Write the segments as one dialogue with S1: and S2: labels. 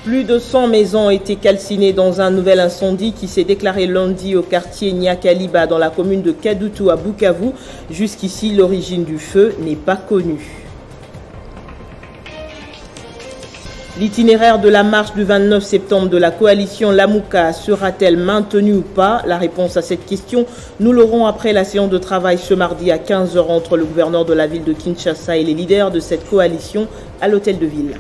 S1: Plus de 100 maisons ont été calcinées dans un nouvel incendie qui s'est déclaré lundi au quartier Nyakaliba dans la commune de Kadutu à Bukavu. Jusqu'ici, l'origine du feu n'est pas connue. L'itinéraire de la marche du 29 septembre de la coalition Lamuka sera-t-elle maintenue ou pas? La réponse à cette question, nous l'aurons après la séance de travail ce mardi à 15h entre le gouverneur de la ville de Kinshasa et les leaders de cette coalition à l'hôtel de ville.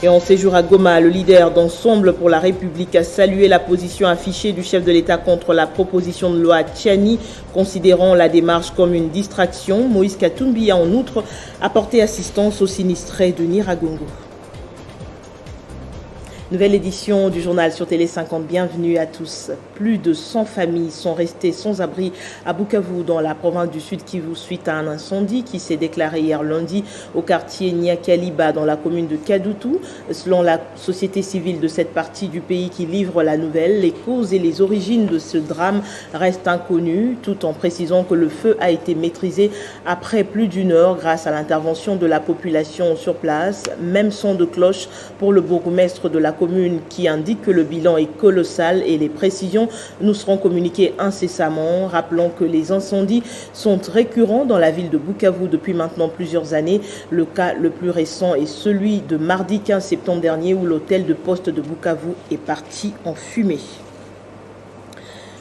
S1: Et en séjour à Goma, le leader d'Ensemble pour la République a salué la position affichée du chef de l'État contre la proposition de loi Tchani, considérant la démarche comme une distraction. Moïse Katumbi a en outre apporté assistance aux sinistrés de Nyiragongo. Nouvelle édition du journal sur Télé 50. Bienvenue à tous. Plus de 100 familles sont restées sans abri à Bukavu, dans la province du Sud Kivu, suite à un incendie qui s'est déclaré hier lundi au quartier Nyakaliba dans la commune de Kadutu. Selon la société civile de cette partie du pays qui livre la nouvelle, les causes et les origines de ce drame restent inconnues, tout en précisant que le feu a été maîtrisé après plus d'une heure grâce à l'intervention de la population sur place. Même son de cloche pour le bourgmestre de la commune qui indique que le bilan est colossal et les précisions nous seront communiquées incessamment. Rappelons que les incendies sont récurrents dans la ville de Bukavu depuis maintenant plusieurs années. Le cas le plus récent est celui de mardi 15 septembre dernier où l'hôtel de poste de Bukavu est parti en fumée.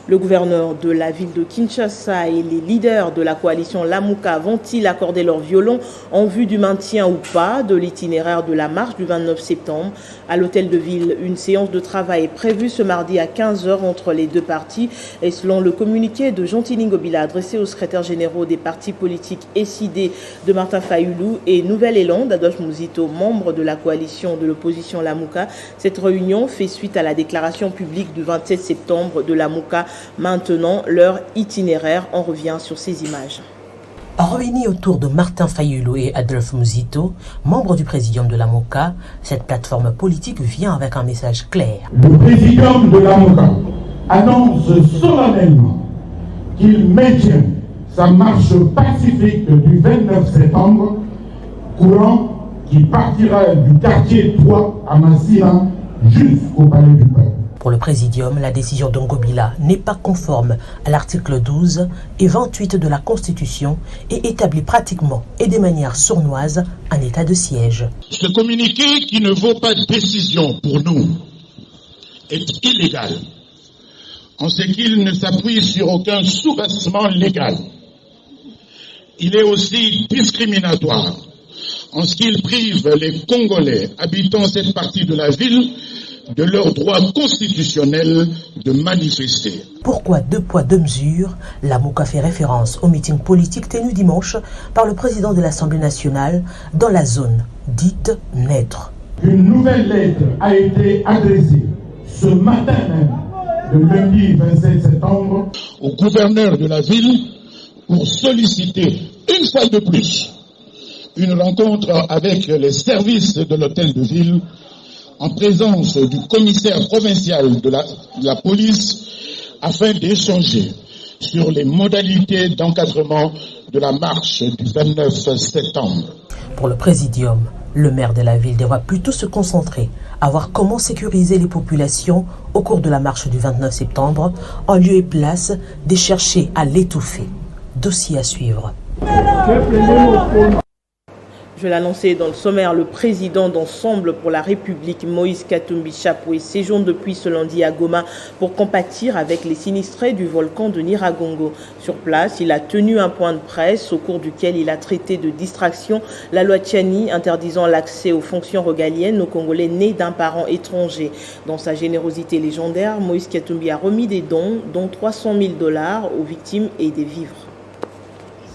S1: Le gouverneur de la ville de Kinshasa et les leaders de la coalition Lamuka vont-ils accorder leur violon en vue du maintien ou pas de l'itinéraire de la marche du 29 septembre? À l'hôtel de ville, une séance de travail est prévue ce mardi à 15h entre les deux partis. Et selon le communiqué de Jean-Tini Ngobila adressé aux secrétaires généraux des partis politiques SID de Martin Fayulu et Nouvel Élan d'Adolphe Muzito, membre de la coalition de l'opposition Lamuka, cette réunion fait suite à la déclaration publique du 27 septembre de Lamuka maintenant leur itinéraire. On revient sur ces images.
S2: Réunis autour de Martin Fayulu et Adolphe Muzito, membres du présidium de Lamuka, cette plateforme politique vient avec un message clair.
S3: Le présidium de Lamuka annonce solennellement qu'il maintient sa marche pacifique du 29 septembre, courant qui partira du quartier 3 à Massina jusqu'au palais du peuple.
S2: Pour le présidium, la décision de Ngobila n'est pas conforme à l'article 12 et 28 de la Constitution et établit pratiquement et de manière sournoise un état de siège.
S4: Ce communiqué qui ne vaut pas de décision pour nous est illégal en ce qu'il ne s'appuie sur aucun soubassement légal. Il est aussi discriminatoire en ce qu'il prive les Congolais habitant cette partie de la ville de leur droit constitutionnel de manifester.
S2: Pourquoi deux poids, deux mesures? Lamuka fait référence au meeting politique tenu dimanche par le président de l'Assemblée nationale dans la zone dite neutre.
S3: Une nouvelle lettre a été adressée ce matin même, le lundi 27 septembre,
S4: au gouverneur de la ville pour solliciter une fois de plus une rencontre avec les services de l'hôtel de ville en présence du commissaire provincial de la police afin d'échanger sur les modalités d'encadrement de la marche du 29 septembre.
S2: Pour le présidium, le maire de la ville devra plutôt se concentrer à voir comment sécuriser les populations au cours de la marche du 29 septembre, en lieu et place de chercher à l'étouffer. Dossier à suivre.
S1: Je l'annonçais dans le sommaire, le président d'Ensemble pour la République, Moïse Katumbi Chapoué, séjourne depuis ce lundi à Goma pour compatir avec les sinistrés du volcan de Nyiragongo. Sur place, il a tenu un point de presse au cours duquel il a traité de distraction la loi Tchani interdisant l'accès aux fonctions régaliennes aux Congolais nés d'un parent étranger. Dans sa générosité légendaire, Moïse Katumbi a remis des dons, dont $300 000 aux victimes et des vivres.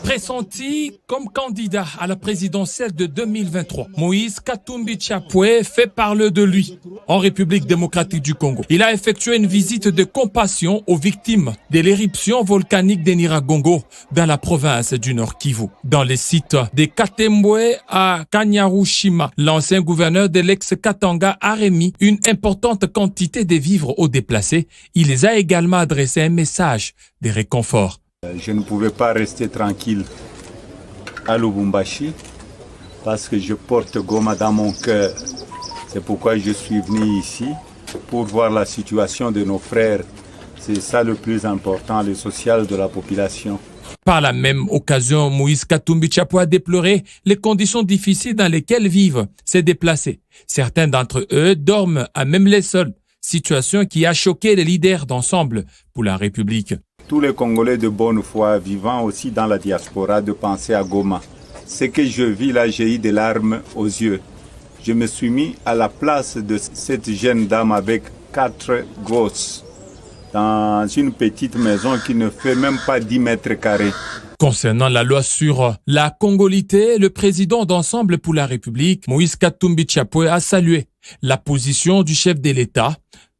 S5: Pressenti comme candidat à la présidentielle de 2023, Moïse Katumbi Chapoué fait parler de lui en République démocratique du Congo. Il a effectué une visite de compassion aux victimes de l'éruption volcanique de Nyiragongo dans la province du Nord Kivu. Dans les sites de Katembwe à Kanyarushima, l'ancien gouverneur de l'ex-Katanga a remis une importante quantité de vivres aux déplacés. Il les a également adressé un message de réconfort.
S6: Je ne pouvais pas rester tranquille à Lubumbashi parce que je porte Goma dans mon cœur. C'est pourquoi je suis venu ici, pour voir la situation de nos frères. C'est ça le plus important, le social de la population.
S5: Par la même occasion, Moïse Katumbi Tchapoué a déploré les conditions difficiles dans lesquelles vivent ces déplacés. Certains d'entre eux dorment à même les sols, situation qui a choqué les leaders d'Ensemble pour la République.
S6: Tous les Congolais de bonne foi vivant aussi dans la diaspora de penser à Goma. Ce que je vis là, j'ai eu des larmes aux yeux. Je me suis mis à la place de cette jeune dame avec 4 gosses dans une petite maison qui ne fait même pas 10 mètres carrés.
S5: Concernant la loi sur la congolité, le président d'Ensemble pour la République, Moïse Katumbi Tchapoué, a salué la position du chef de l'État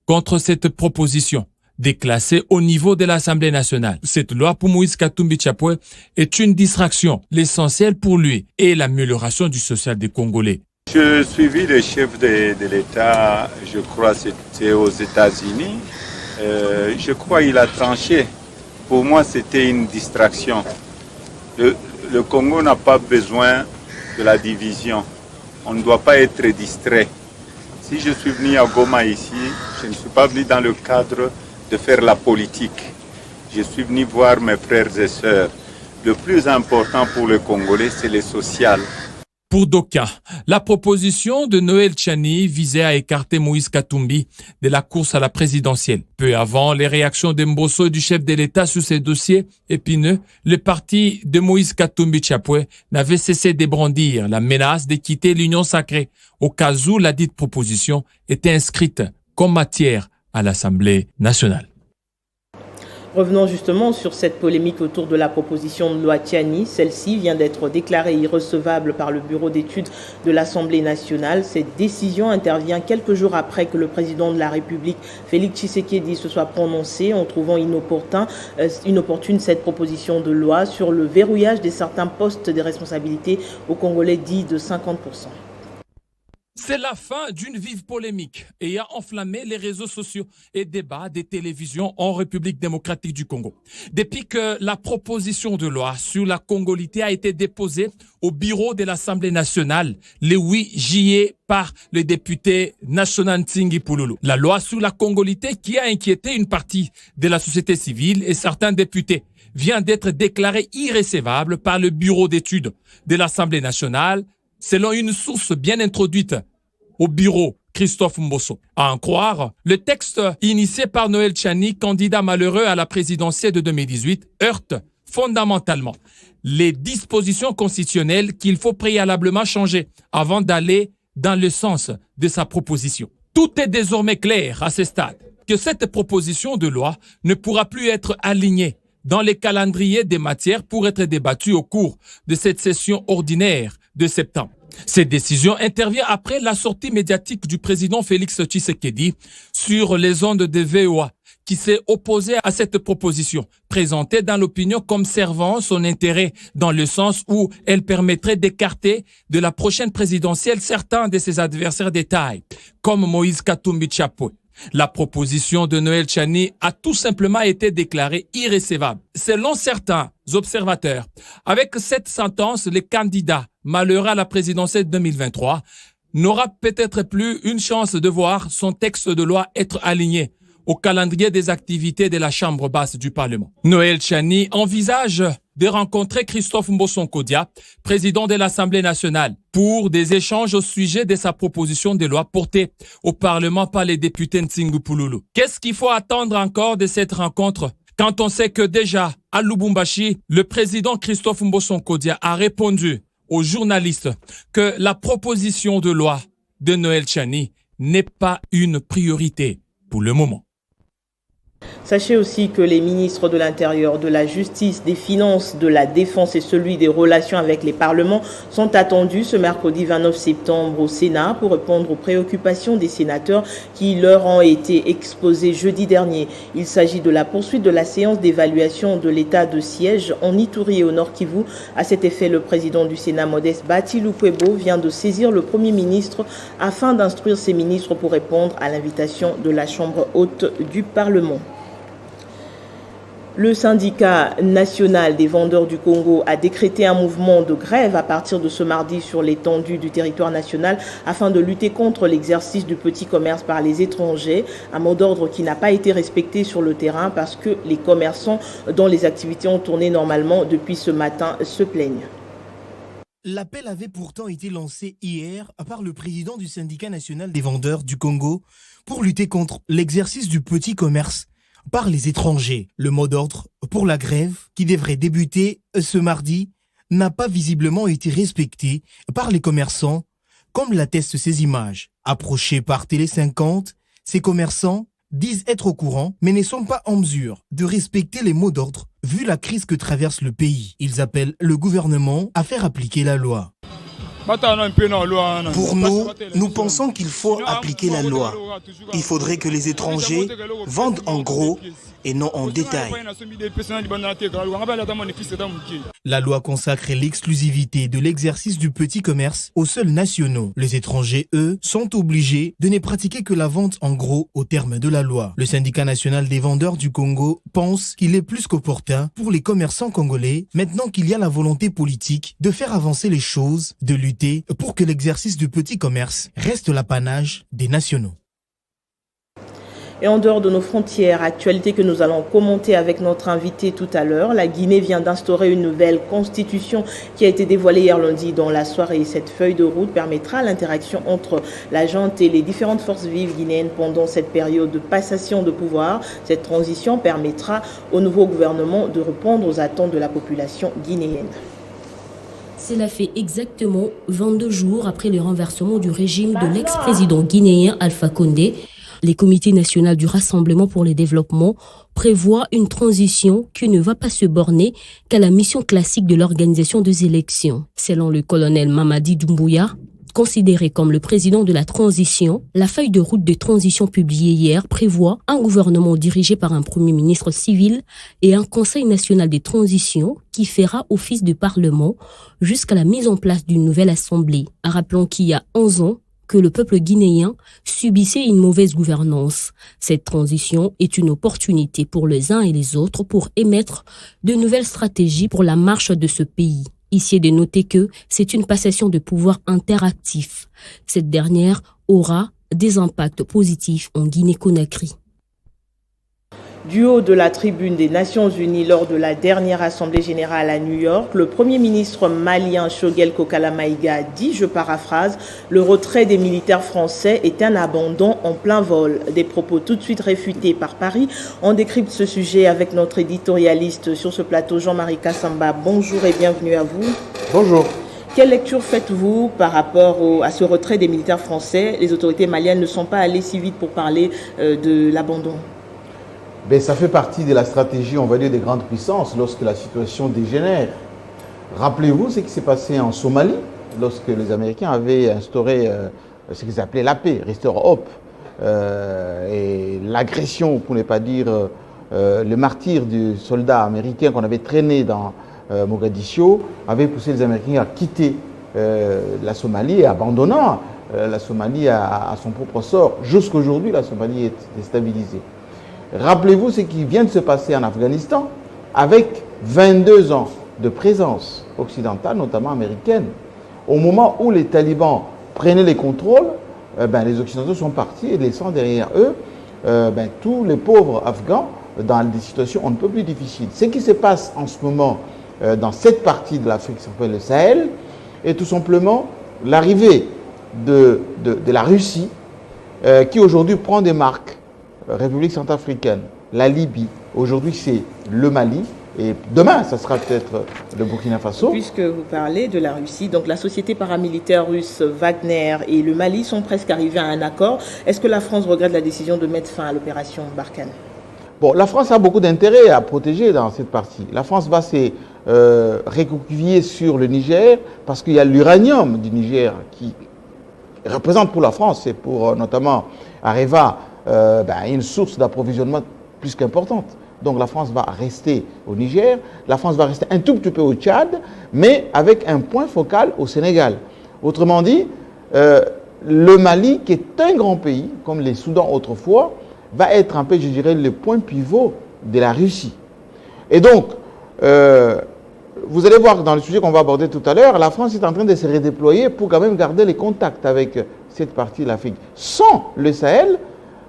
S5: contre cette proposition déclassée au niveau de l'Assemblée nationale. Cette loi pour Moïse Katumbi Tchapoué est une distraction. L'essentiel pour lui est l'amélioration du social des Congolais.
S6: Je suivi le chef de l'État, je crois que c'était aux États-Unis. Je crois qu'il a tranché. Pour moi, c'était une distraction. Le Congo n'a pas besoin de la division. On ne doit pas être distrait. Si je suis venu à Goma ici, je ne suis pas venu dans le cadre de faire la politique. Je suis venu voir mes frères et sœurs. Le plus important pour le Congolais, c'est le social.
S5: Pour d'aucuns, la proposition de Noël Tchani visait à écarter Moïse Katumbi de la course à la présidentielle. Peu avant les réactions de Mbosso et du chef de l'État sur ces dossiers épineux, le parti de Moïse Katumbi Tchapoué n'avait cessé de brandir la menace de quitter l'Union sacrée au cas où la dite proposition était inscrite comme matière à l'Assemblée nationale.
S1: Revenons justement sur cette polémique autour de la proposition de loi Tchani. Celle-ci vient d'être déclarée irrecevable par le bureau d'études de l'Assemblée nationale. Cette décision intervient quelques jours après que le président de la République, Félix Tshisekedi, se soit prononcé en trouvant inopportune cette proposition de loi sur le verrouillage de certains postes de responsabilité aux Congolais dits de 50%.
S5: C'est la fin d'une vive polémique ayant enflammé les réseaux sociaux et débats des télévisions en République démocratique du Congo. Depuis que la proposition de loi sur la congolité a été déposée au bureau de l'Assemblée nationale le 8 juillet par le député National Ntingi Pululu. La loi sur la congolité qui a inquiété une partie de la société civile et certains députés vient d'être déclarée irrecevable par le bureau d'études de l'Assemblée nationale selon une source bien introduite au bureau, Christophe Mbosso. À en croire, le texte initié par Noël Tchani, candidat malheureux à la présidentielle de 2018, heurte fondamentalement les dispositions constitutionnelles qu'il faut préalablement changer avant d'aller dans le sens de sa proposition. Tout est désormais clair à ce stade que cette proposition de loi ne pourra plus être alignée dans les calendriers des matières pour être débattue au cours de cette session ordinaire de septembre. Cette décision intervient après la sortie médiatique du président Félix Tshisekedi sur les ondes de VOA qui s'est opposé à cette proposition, présentée dans l'opinion comme servant son intérêt dans le sens où elle permettrait d'écarter de la prochaine présidentielle certains de ses adversaires de taille, comme Moïse Katumbi Tchapoué. La proposition de Noël Tchani a tout simplement été déclarée irrecevable. Selon certains observateurs, avec cette sentence, les candidats malheureux à la présidentielle 2023 n'aura peut-être plus une chance de voir son texte de loi être aligné au calendrier des activités de la Chambre basse du Parlement. Noël Tchani envisage de rencontrer Christophe Mbosso Kodia, président de l'Assemblée nationale, pour des échanges au sujet de sa proposition de loi portée au Parlement par les députés Ntingi Pululu. Qu'est-ce qu'il faut attendre encore de cette rencontre quand on sait que déjà, à Lubumbashi, le président Christophe Mbosso Kodia a répondu aux journalistes que la proposition de loi de Noël Tchani n'est pas une priorité pour le moment.
S1: Sachez aussi que les ministres de l'Intérieur, de la Justice, des Finances, de la Défense et celui des Relations avec les parlements sont attendus ce mercredi 29 septembre au Sénat pour répondre aux préoccupations des sénateurs qui leur ont été exposées jeudi dernier. Il s'agit de la poursuite de la séance d'évaluation de l'état de siège en Ituri et au Nord Kivu. À cet effet, le président du Sénat, Modeste Bati Lukwebo, vient de saisir le Premier ministre afin d'instruire ses ministres pour répondre à l'invitation de la Chambre haute du Parlement. Le syndicat national des vendeurs du Congo a décrété un mouvement de grève à partir de ce mardi sur l'étendue du territoire national afin de lutter contre l'exercice du petit commerce par les étrangers, un mot d'ordre qui n'a pas été respecté sur le terrain parce que les commerçants dont les activités ont tourné normalement depuis ce matin se plaignent.
S7: L'appel avait pourtant été lancé hier par le président du syndicat national des vendeurs du Congo pour lutter contre l'exercice du petit commerce par les étrangers. Le mot d'ordre pour la grève, qui devrait débuter ce mardi, n'a pas visiblement été respecté par les commerçants, comme l'attestent ces images. Approchés par Télé 50, ces commerçants disent être au courant, mais ne sont pas en mesure de respecter les mots d'ordre, vu la crise que traverse le pays. Ils appellent le gouvernement à faire appliquer la loi. Pour nous pensons qu'il faut appliquer la loi. Il faudrait que les étrangers vendent en gros et non en détail. La loi consacre l'exclusivité de l'exercice du petit commerce aux seuls nationaux. Les étrangers, eux, sont obligés de ne pratiquer que la vente en gros au terme de la loi. Le syndicat national des vendeurs du Congo pense qu'il est plus qu'opportun pour les commerçants congolais, maintenant qu'il y a la volonté politique de faire avancer les choses, de lutter pour que l'exercice du petit commerce reste l'apanage des nationaux.
S1: Et en dehors de nos frontières, actualité que nous allons commenter avec notre invité tout à l'heure, la Guinée vient d'instaurer une nouvelle constitution qui a été dévoilée hier lundi dans la soirée. Cette feuille de route permettra l'interaction entre la junte et les différentes forces vives guinéennes pendant cette période de passation de pouvoir. Cette transition permettra au nouveau gouvernement de répondre aux attentes de la population guinéenne.
S8: Cela fait exactement 22 jours après le renversement du régime de l'ex-président guinéen Alpha Condé. Les comités nationaux du Rassemblement pour le développement prévoient une transition qui ne va pas se borner qu'à la mission classique de l'organisation des élections. Selon le colonel Mamadi Doumbouya, considéré comme le président de la transition, la feuille de route de transition publiée hier prévoit un gouvernement dirigé par un premier ministre civil et un conseil national de transition qui fera office de parlement jusqu'à la mise en place d'une nouvelle assemblée. Rappelons qu'il y a 11 ans, que le peuple guinéen subissait une mauvaise gouvernance. Cette transition est une opportunité pour les uns et les autres pour émettre de nouvelles stratégies pour la marche de ce pays. Ici est de noter que c'est une passation de pouvoir interactif. Cette dernière aura des impacts positifs en Guinée-Conakry.
S1: Du haut de la tribune des Nations Unies lors de la dernière Assemblée générale à New York, le Premier ministre malien Choguel Kokala Maïga dit, je paraphrase, « Le retrait des militaires français est un abandon en plein vol ». Des propos tout de suite réfutés par Paris. On décrypte ce sujet avec notre éditorialiste sur ce plateau, Jean-Marie Kassamba. Bonjour et bienvenue à vous.
S9: Bonjour.
S1: Quelle lecture faites-vous par rapport à ce retrait des militaires français? Les autorités maliennes ne sont pas allées si vite pour parler de l'abandon.
S9: Ben, ça fait partie de la stratégie, on va dire, des grandes puissances lorsque la situation dégénère. Rappelez-vous ce qui s'est passé en Somalie, lorsque les Américains avaient instauré ce qu'ils appelaient la paix, Restore Hope, et l'agression, pour ne pas dire le martyre du soldat américain qu'on avait traîné dans Mogadiscio, avait poussé les Américains à quitter la Somalie, et abandonnant la Somalie à son propre sort. Jusqu'aujourd'hui, la Somalie est déstabilisée. Rappelez-vous ce qui vient de se passer en Afghanistan avec 22 ans de présence occidentale, notamment américaine. Au moment où les talibans prenaient les contrôles, les Occidentaux sont partis et laissant derrière eux tous les pauvres Afghans dans des situations on ne peut plus difficiles. Ce qui se passe en ce moment dans cette partie de l'Afrique qui s'appelle le Sahel est tout simplement l'arrivée de la Russie qui aujourd'hui prend des marques. République centrafricaine, la Libye, aujourd'hui c'est le Mali et demain ça sera peut-être le Burkina Faso.
S1: Puisque vous parlez de la Russie, donc la société paramilitaire russe Wagner et le Mali sont presque arrivés à un accord. Est-ce que la France regrette la décision de mettre fin à l'opération Barkhane?
S9: Bon, la France a beaucoup d'intérêt à protéger dans cette partie. La France va se réconcilier sur le Niger parce qu'il y a l'uranium du Niger qui représente pour la France et pour notamment Areva une source d'approvisionnement plus qu'importante. Donc la France va rester au Niger, la France va rester un tout petit peu au Tchad, mais avec un point focal au Sénégal. Autrement dit, le Mali, qui est un grand pays, comme les Soudans autrefois, va être un peu, je dirais, le point pivot de la Russie. Et donc, vous allez voir dans le sujet qu'on va aborder tout à l'heure, la France est en train de se redéployer pour quand même garder les contacts avec cette partie de l'Afrique. Sans le Sahel,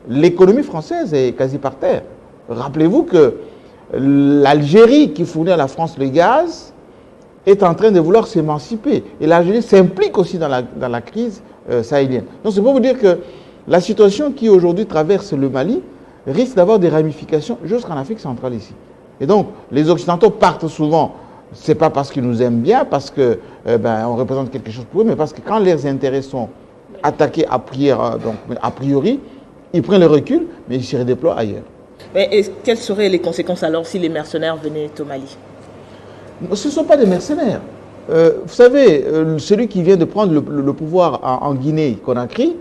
S9: l'économie française est quasi par terre. Rappelez-vous que l'Algérie, qui fournit à la France le gaz, est en train de vouloir s'émanciper. Et l'Algérie s'implique aussi dans la crise sahélienne. Donc c'est pour vous dire que la situation qui aujourd'hui traverse le Mali risque d'avoir des ramifications jusqu'en Afrique centrale ici. Et donc les Occidentaux partent souvent, c'est pas parce qu'ils nous aiment bien, parce que on représente quelque chose pour eux, mais parce que quand leurs intérêts sont attaqués a priori, ils prennent le recul, mais ils se redéploient ailleurs.
S1: Mais quelles seraient les conséquences alors si les mercenaires venaient au Mali?
S9: Ce ne sont pas des mercenaires. Vous savez, celui qui vient de prendre le pouvoir en Guinée-Conakry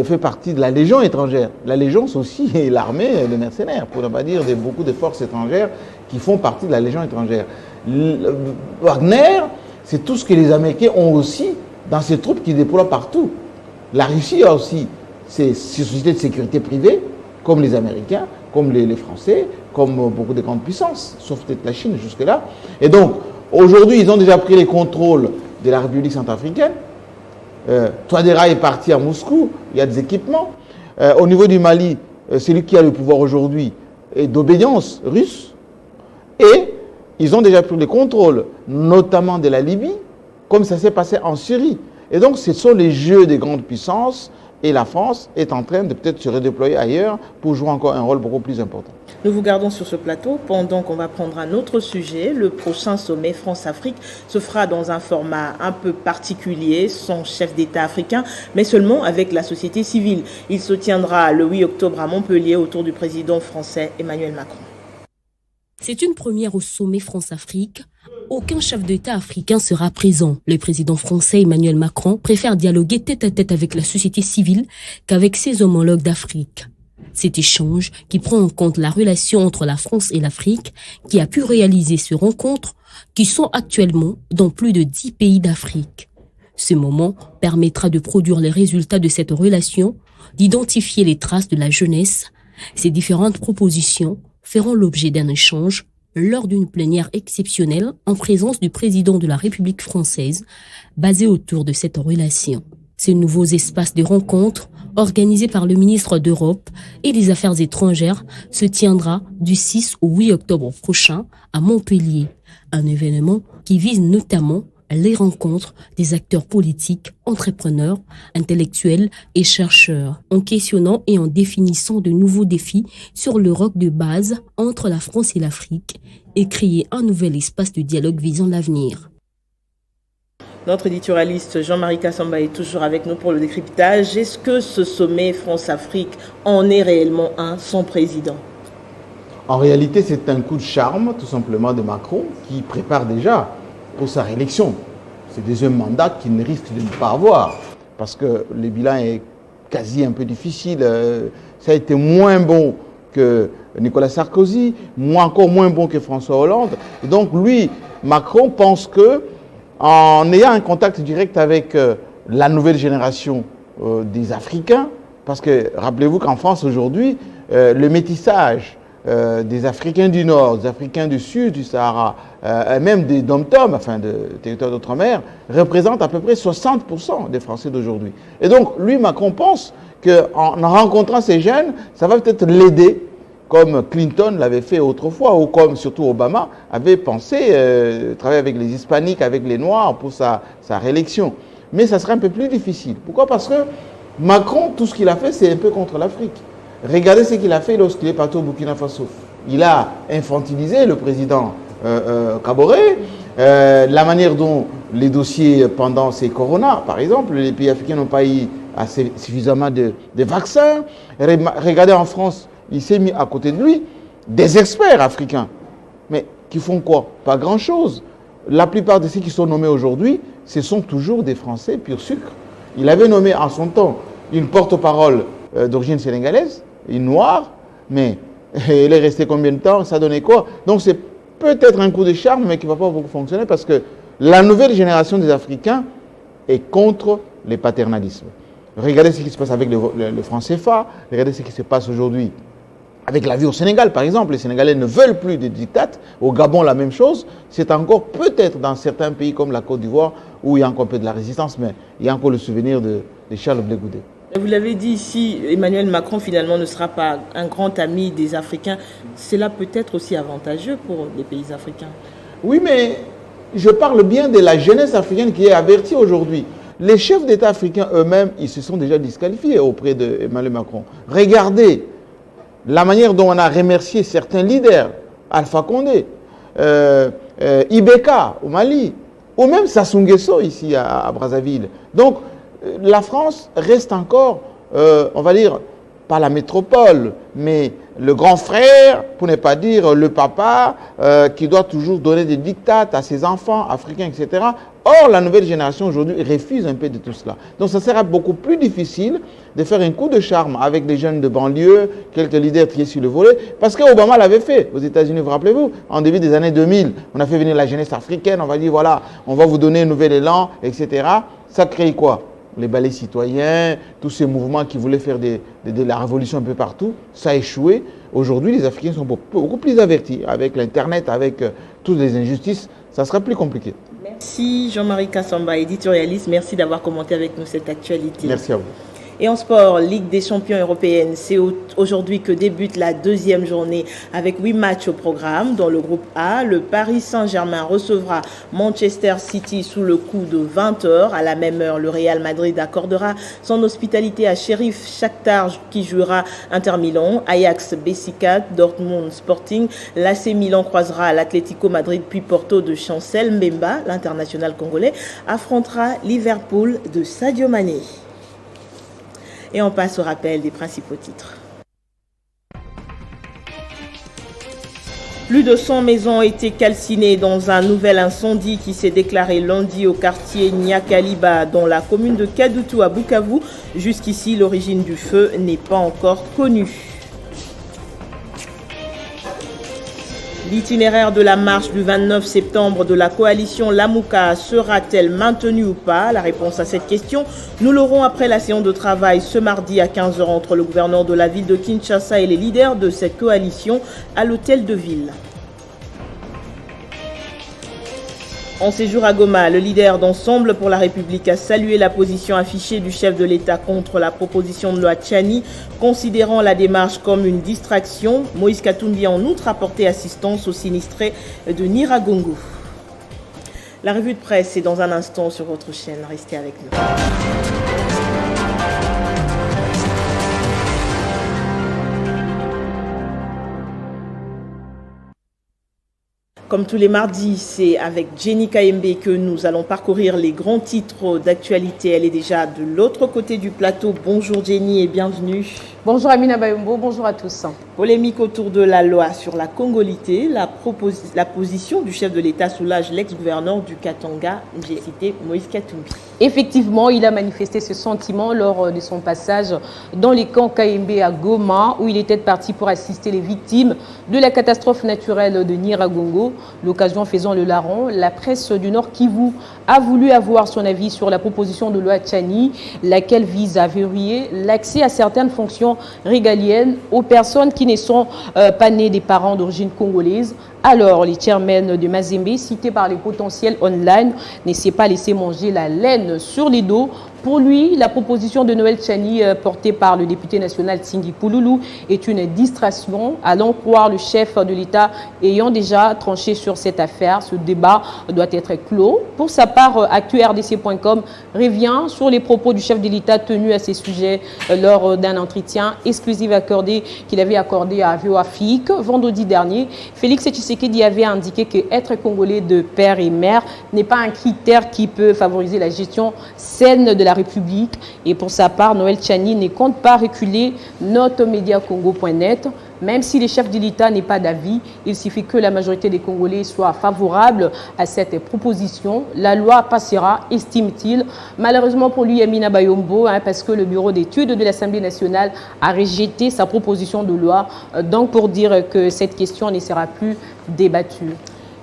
S9: fait partie de la Légion étrangère. La Légion, c'est aussi l'armée de mercenaires, pour ne pas dire beaucoup de forces étrangères qui font partie de la Légion étrangère. Wagner, c'est tout ce que les Américains ont aussi dans ces troupes qui déploient partout. La Russie a aussi ses sociétés de sécurité privées, comme les Américains, comme les Français, comme beaucoup de grandes puissances, sauf peut-être la Chine jusque-là. Et donc, aujourd'hui, ils ont déjà pris les contrôles de la République centrafricaine. Touadéra est parti à Moscou, il y a des équipements. Au niveau du Mali, celui qui a le pouvoir aujourd'hui est d'obédience russe. Et ils ont déjà pris les contrôles, notamment de la Libye, comme ça s'est passé en Syrie. Et donc, ce sont les jeux des grandes puissances. Et la France est en train de peut-être se redéployer ailleurs pour jouer encore un rôle beaucoup plus important.
S1: Nous vous gardons sur ce plateau pendant qu'on va prendre un autre sujet. Le prochain sommet France-Afrique se fera dans un format un peu particulier, sans chef d'État africain, mais seulement avec la société civile. Il se tiendra le 8 octobre à Montpellier autour du président français Emmanuel Macron.
S8: C'est une première au sommet France-Afrique. Aucun chef d'État africain sera présent. Le président français Emmanuel Macron préfère dialoguer tête à tête avec la société civile qu'avec ses homologues d'Afrique. Cet échange, qui prend en compte la relation entre la France et l'Afrique, qui a pu réaliser ces rencontres, qui sont actuellement dans plus de 10 pays d'Afrique. Ce moment permettra de produire les résultats de cette relation, d'identifier les traces de la jeunesse. Ces différentes propositions feront l'objet d'un échange lors d'une plénière exceptionnelle en présence du président de la République française, basée autour de cette relation. Ces nouveaux espaces de rencontre, organisés par le ministre d'Europe et des Affaires étrangères, se tiendra du 6 au 8 octobre prochain à Montpellier. Un événement qui vise notamment les rencontres des acteurs politiques, entrepreneurs, intellectuels et chercheurs, en questionnant et en définissant de nouveaux défis sur le roc de base entre la France et l'Afrique et créer un nouvel espace de dialogue visant l'avenir.
S1: Notre éditorialiste Jean-Marie Kassamba est toujours avec nous pour le décryptage. Est-ce que ce sommet France-Afrique en est réellement un sans président?
S9: En réalité, c'est un coup de charme, tout simplement, de Macron, qui prépare déjà pour sa réélection. C'est le deuxième mandat qu'il ne risque de ne pas avoir, parce que le bilan est quasi un peu difficile. Ça a été moins bon que Nicolas Sarkozy, encore moins bon que François Hollande. Et donc lui, Macron, pense que en ayant un contact direct avec la nouvelle génération des Africains, parce que rappelez-vous qu'en France aujourd'hui, le métissage des Africains du Nord, des Africains du Sud, du Sahara, même des dom-tom, enfin de territoires d'outre-mer, représente à peu près 60% des Français d'aujourd'hui. Et donc, lui, Macron, pense qu'en rencontrant ces jeunes, ça va peut-être l'aider, comme Clinton l'avait fait autrefois, ou comme surtout Obama avait pensé travailler avec les Hispaniques, avec les Noirs pour sa réélection. Mais ça sera un peu plus difficile. Pourquoi? Parce que Macron, tout ce qu'il a fait, c'est un peu contre l'Afrique. Regardez ce qu'il a fait lorsqu'il est parti au Burkina Faso. Il a infantilisé le président Kaboré, la manière dont les dossiers pendant ces coronas, par exemple, les pays africains n'ont pas eu suffisamment de vaccins. Regardez en France, il s'est mis à côté de lui des experts africains. Mais qui font quoi? Pas grand-chose. La plupart de ceux qui sont nommés aujourd'hui, ce sont toujours des Français pur sucre. Il avait nommé en son temps une porte-parole d'origine sénégalaise, une noire, mais elle est restée combien de temps? Ça donnait quoi? Donc c'est peut-être un coup de charme, mais qui ne va pas beaucoup fonctionner parce que la nouvelle génération des Africains est contre les paternalismes. Regardez ce qui se passe avec le franc CFA, regardez ce qui se passe aujourd'hui avec la vie au Sénégal, par exemple. Les Sénégalais ne veulent plus de diktats. Au Gabon, la même chose. C'est encore peut-être dans certains pays comme la Côte d'Ivoire où il y a encore un peu de la résistance, mais il y a encore le souvenir de Charles Blé Goudé.
S1: Vous l'avez dit ici, Emmanuel Macron finalement ne sera pas un grand ami des Africains. Cela peut être aussi avantageux pour les pays africains.
S9: Oui, mais je parle bien de la jeunesse africaine qui est avertie aujourd'hui. Les chefs d'État africains eux-mêmes, ils se sont déjà disqualifiés auprès d'Emmanuel Macron. Regardez la manière dont on a remercié certains leaders, Alpha Condé, Ibeka au Mali, ou même Sassou Nguesso ici à Brazzaville. Donc, la France reste encore, on va dire, pas la métropole, mais le grand frère, pour ne pas dire le papa, qui doit toujours donner des diktats à ses enfants africains, etc. Or, la nouvelle génération aujourd'hui refuse un peu de tout cela. Donc, ça sera beaucoup plus difficile de faire un coup de charme avec des jeunes de banlieue, quelques leaders triés sur le volet, parce qu'Obama l'avait fait aux États-Unis, vous rappelez-vous, en début des années 2000, on a fait venir la jeunesse africaine, on va dire, voilà, on va vous donner un nouvel élan, etc. Ça crée quoi? Les ballets citoyens, tous ces mouvements qui voulaient faire de la révolution un peu partout, ça a échoué. Aujourd'hui, les Africains sont beaucoup plus avertis. Avec l'Internet, avec toutes les injustices, ça sera plus compliqué.
S1: Merci Jean-Marie Kassamba, éditorialiste. Merci d'avoir commenté avec nous cette actualité.
S9: Merci à vous.
S1: Et en sport, Ligue des champions européenne, c'est aujourd'hui que débute la deuxième journée avec 8 matchs au programme. Dans le groupe A, le Paris Saint-Germain recevra Manchester City sous le coup de 20h. À la même heure, le Real Madrid accordera son hospitalité à Sheriff Shakhtar qui jouera Inter Milan, Ajax Besiktas, Dortmund Sporting. L'AC Milan croisera l'Atlético Madrid puis Porto de Chancel Mbemba, l'international congolais, affrontera Liverpool de Sadio Mané. Et on passe au rappel des principaux titres. Plus de 100 maisons ont été calcinées dans un nouvel incendie qui s'est déclaré lundi au quartier Nyakaliba dans la commune de Kadutu à Bukavu. Jusqu'ici, l'origine du feu n'est pas encore connue. L'itinéraire de la marche du 29 septembre de la coalition Lamuka sera-t-elle maintenue ou pas? La réponse à cette question, nous l'aurons après la séance de travail ce mardi à 15h entre le gouverneur de la ville de Kinshasa et les leaders de cette coalition à l'hôtel de ville. En séjour à Goma, le leader d'Ensemble pour la République a salué la position affichée du chef de l'État contre la proposition de loi Tchani, considérant la démarche comme une distraction. Moïse Katumbi a en outre apporté assistance aux sinistrés de Nyiragongo. La revue de presse est dans un instant sur votre chaîne. Restez avec nous. Comme tous les mardis, c'est avec Jenny Kayembe que nous allons parcourir les grands titres d'actualité. Elle est déjà de l'autre côté du plateau. Bonjour Jenny et bienvenue.
S10: Bonjour Amina Bayombo, bonjour à tous.
S1: Polémique autour de la loi sur la congolité. La position du chef de l'État soulage l'ex-gouverneur du Katanga, j'ai cité Moïse Katumbi.
S10: Effectivement, il a manifesté ce sentiment lors de son passage dans les camps Kayembe à Goma, où il était parti pour assister les victimes de la catastrophe naturelle de Nyiragongo. L'occasion faisant le larron, la presse du Nord Kivu a voulu avoir son avis sur la proposition de loi Tchani, laquelle vise à verrouiller l'accès à certaines fonctions régaliennes aux personnes qui ne sont pas nées des parents d'origine congolaise. Alors, les chairmen de Mazembe, cités par les potentiels online, ne s'est pas laissé manger la laine sur les dos. Pour lui, la proposition de Noël Tchani portée par le député national Tsingi Pouloulou est une distraction. Allons croire le chef de l'État ayant déjà tranché sur cette affaire. Ce débat doit être clos. Pour sa part, ActuRDC.com revient sur les propos du chef de l'État tenus à ces sujets lors d'un entretien exclusif qu'il avait accordé à VOA Afrique vendredi dernier. Félix Tshisekedi avait indiqué que être congolais de père et mère n'est pas un critère qui peut favoriser la gestion saine de la République. Et pour sa part, Noël Tchani ne compte pas reculer. Note mediacongo.net. Même si le chef de l'État n'est pas d'avis, il suffit que la majorité des Congolais soit favorable à cette proposition. La loi passera, estime-t-il. Malheureusement pour lui, Amina Bayombo, parce que le bureau d'études de l'Assemblée nationale a rejeté sa proposition de loi. Donc pour dire que cette question ne sera plus débattue.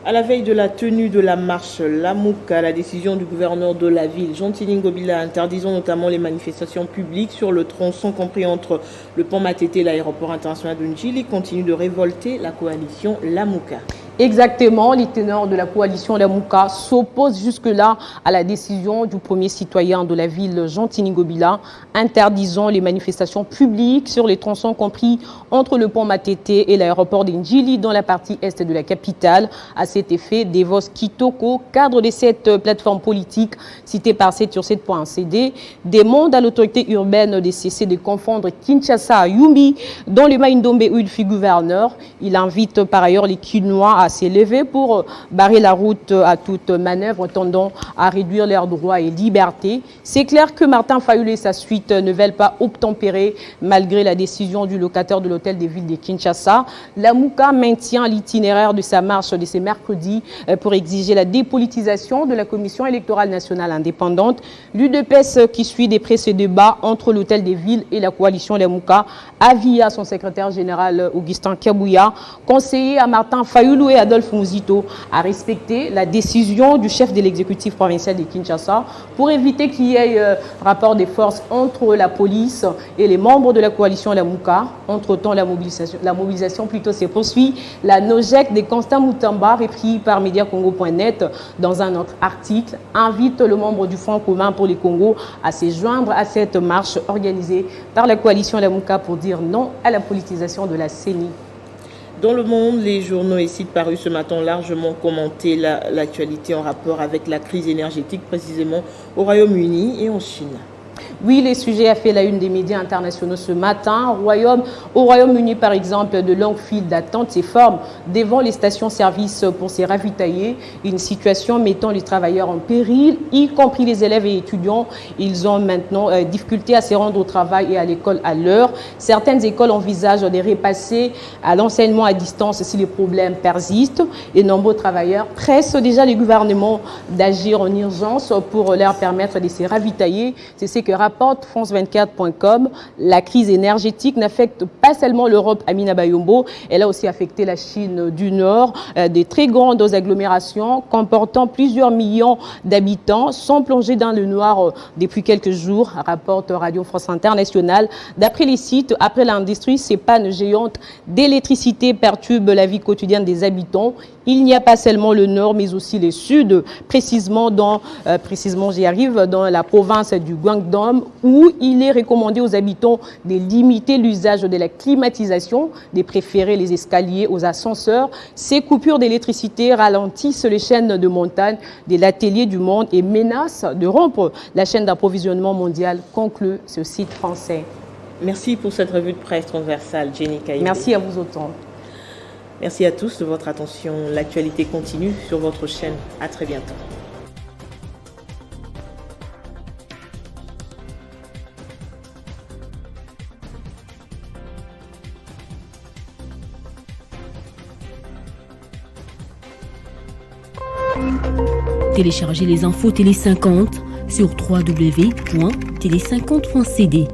S1: À la veille de la tenue de la marche Lamouka, la décision du gouverneur de la ville, Jean Tini Ngobila, interdisant notamment les manifestations publiques sur le tronçon compris entre le pont Matete et l'aéroport international de Ndjili, continue de révolter la coalition Lamouka.
S10: Exactement, les teneurs de la coalition Lamouka s'opposent jusque-là à la décision du premier citoyen de la ville, Jean Tini Ngobila, interdisant les manifestations publiques sur les tronçons compris entre le pont Matete et l'aéroport de Ndjili dans la partie est de la capitale. À cet effet, Devos Kitoko, cadre de cette plateforme politique citée par 7sur7.cd, demande à l'autorité urbaine de cesser de confondre Kinshasa à Yumbi, dans le Maïndombe où il fut gouverneur. Il invite par ailleurs les Kinois à s'élever pour barrer la route à toute manœuvre tendant à réduire leurs droits et libertés. C'est clair que Martin Fayulu et sa suite ne veulent pas obtempérer malgré la décision du locataire de l'hôtel des villes de Kinshasa. Lamouka maintient l'itinéraire de sa marche de ce mercredi pour exiger la dépolitisation de la Commission électorale nationale indépendante. L'UDPS qui suit de près ce débat entre l'hôtel des villes et la coalition Lamouka a via son secrétaire général Augustin Kabouya conseillé à Martin Fayulu et Adolphe Mouzito à respecter la décision du chef de l'exécutif provincial de Kinshasa pour éviter qu'il y ait rapport de force entre la police et les membres de la coalition Lamouka. Entre-temps, la mobilisation plutôt se poursuit. La NOJEC de Constant Moutamba, repris par Mediacongo.net dans un autre article, invite le membre du Front commun pour les Congos à se joindre à cette marche organisée par la coalition Lamouka pour dire non à la politisation de la CENI.
S1: Dans le monde, les journaux et sites parus ce matin ont largement commenté l'actualité en rapport avec la crise énergétique, précisément au Royaume-Uni et en Chine.
S10: Oui, le sujet a fait la une des médias internationaux ce matin. Au Royaume-Uni, par exemple, de longues files d'attente se forment devant les stations-service pour se ravitailler. Une situation mettant les travailleurs en péril, y compris les élèves et étudiants. Ils ont maintenant difficulté à se rendre au travail et à l'école à l'heure. Certaines écoles envisagent de repasser à l'enseignement à distance si les problèmes persistent. Et nombreux travailleurs pressent déjà les gouvernements d'agir en urgence pour leur permettre de se ravitailler. C'est ce que rapporte France24.com. La crise énergétique n'affecte pas seulement l'Europe, Amina Bayombo, elle a aussi affecté la Chine du Nord. Des très grandes agglomérations comportant plusieurs millions d'habitants sont plongées dans le noir depuis quelques jours, rapporte Radio France Internationale. D'après les sites, après l'industrie, ces pannes géantes d'électricité perturbent la vie quotidienne des habitants. Il n'y a pas seulement le nord, mais aussi le sud, précisément j'y arrive, dans la province du Guangdong, où il est recommandé aux habitants de limiter l'usage de la climatisation, de préférer les escaliers aux ascenseurs. Ces coupures d'électricité ralentissent les chaînes de montagne de l'atelier du monde et menacent de rompre la chaîne d'approvisionnement mondiale, conclut ce site français.
S1: Merci pour cette revue de presse transversale, Jenny Kaïbe.
S10: Merci à vous autant.
S1: Merci à tous de votre attention. L'actualité continue sur votre chaîne. À très bientôt.
S8: Téléchargez les infos Télé 50 sur www.télé50.cd.